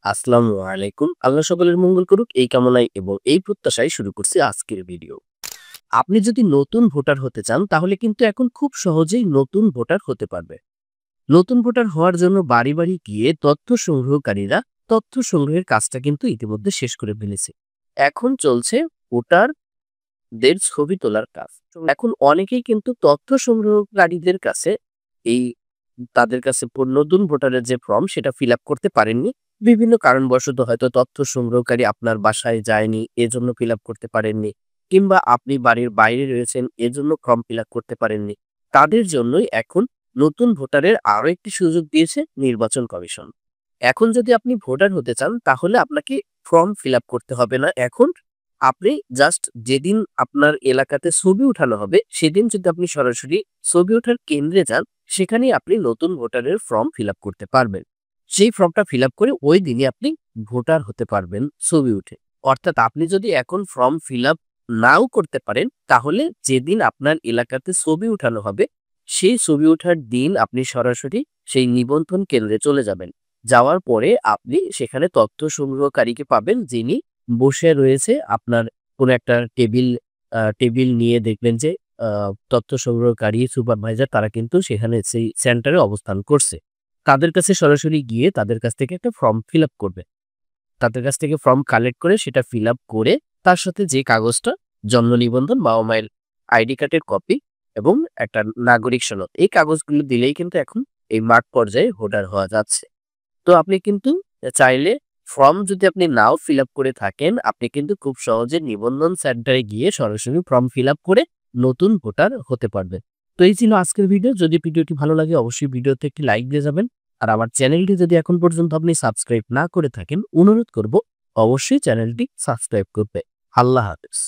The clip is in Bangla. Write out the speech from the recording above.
আসসালামু আলাইকুম। আল্লাহ সকলের মঙ্গল করুক এই কামনায় এবং এই প্রত্যাশায় শুরু করছি আজকের ভিডিও। আপনি যদি নতুন ভোটার হতে চান তাহলে কিন্তু এখন খুব সহজেই নতুন ভোটার হতে পারবে। নতুন ভোটার হওয়ার জন্য বাড়ি, বাড়ি গিয়ে তথ্য সংগ্রহকারীরা তথ্য সংগ্রহের কাজটা কিন্তু ইতিমধ্যে শেষ করে ফেলেছে। এখন চলছে ভোটারদের ছবি তোলার কাজ। এখন অনেকেই কিন্তু তথ্য সংগ্রহকারীদের কাছে এই তাদের কাছে নতুন ভোটারের যে ফর্ম সেটা ফিল আপ করতে পারেননি। বিভিন্ন কারণবশত হয়তো তথ্য সংগ্রহকারী আপনার বাসায় যায়নি, এজন্য ফিল আপ করতে পারেননি। কিংবা আপনি বাড়ির বাইরে রয়েছেন, এজন্য ফর্ম ফিল আপ করতে পারেননি। তাদের জন্যই এখন নতুন ভোটারের আরো একটি সুযোগ দিয়েছে নির্বাচন কমিশন। এখন যদি আপনি ভোটার হতে চান তাহলে আপনাকে ফর্ম ফিল আপ করতে হবে না। এখন আপনি জাস্ট যেদিন আপনার এলাকাতে ছবি উঠানো হবে, সেদিন যদি আপনি সরাসরি ছবি ওঠার কেন্দ্রে যান, সেখানেই আপনি নতুন ভোটারের ফর্ম ফিল আপ করতে পারবেন। সেই ফর্মটা ফিল আপ করে ওই দিনই আপনি ভোটার হতে পারবেন ছবি উঠে। অর্থাৎ আপনি যদি এখন ফর্ম ফিল আপ নাও করতে পারেন, তাহলে যেদিন আপনার এলাকাতে ছবি উঠানো হবে, সেই ছবি ওঠার দিন আপনি সরাসরি সেই নিবন্ধন কেন্দ্রে চলে যাবেন। যাওয়ার পরে আপনি সেখানে তথ্য সংগ্রহকারীকে পাবেন, যিনি বসে রয়েছে আপনার কোনো একটা টেবিল নিয়ে দেখবেন যে তথ্য সংগ্রহকারী, সুপারভাইজার তারা কিন্তু সেখানে সেই সেন্টারে অবস্থান করছে। তাদের কাছে সরাসরি গিয়ে তাদের কাছ থেকে একটা ফর্ম ফিল আপ করবে। তাদের কাছ থেকে ফর্ম কালেক্ট করে সেটা ফিল আপ করে তার সাথে যে কাগজটা জন্ম নিবন্ধন, বাবা-মায়ের আইডি কার্ডের কপি এবং একটা নাগরিক সনদ, এই কাগজগুলো দিলেই কিন্তু এখন এই মাঠ পর্যায়ে ভোটার হওয়া যাচ্ছে। তো আপনি কিন্তু চাইলে ফর্ম যদি আপনি নাও ফিল আপ করে থাকেন, আপনি কিন্তু খুব সহজে নিবন্ধন সেন্টারে গিয়ে সরাসরি ফর্ম ফিল আপ করে নতুন ভোটার হতে পারবেন। তো এই ছিল আজকের ভিডিও। যদি ভিডিওটি ভালো লাগে অবশ্যই ভিডিওতে একটি লাইক দিয়ে যাবেন। আর আমার চ্যানেলটি যদি এখন পর্যন্ত আপনি সাবস্ক্রাইব না করে থাকেন, অনুরোধ করব অবশ্যই চ্যানেলটি সাবস্ক্রাইব করবে। আল্লাহ হাফেজ।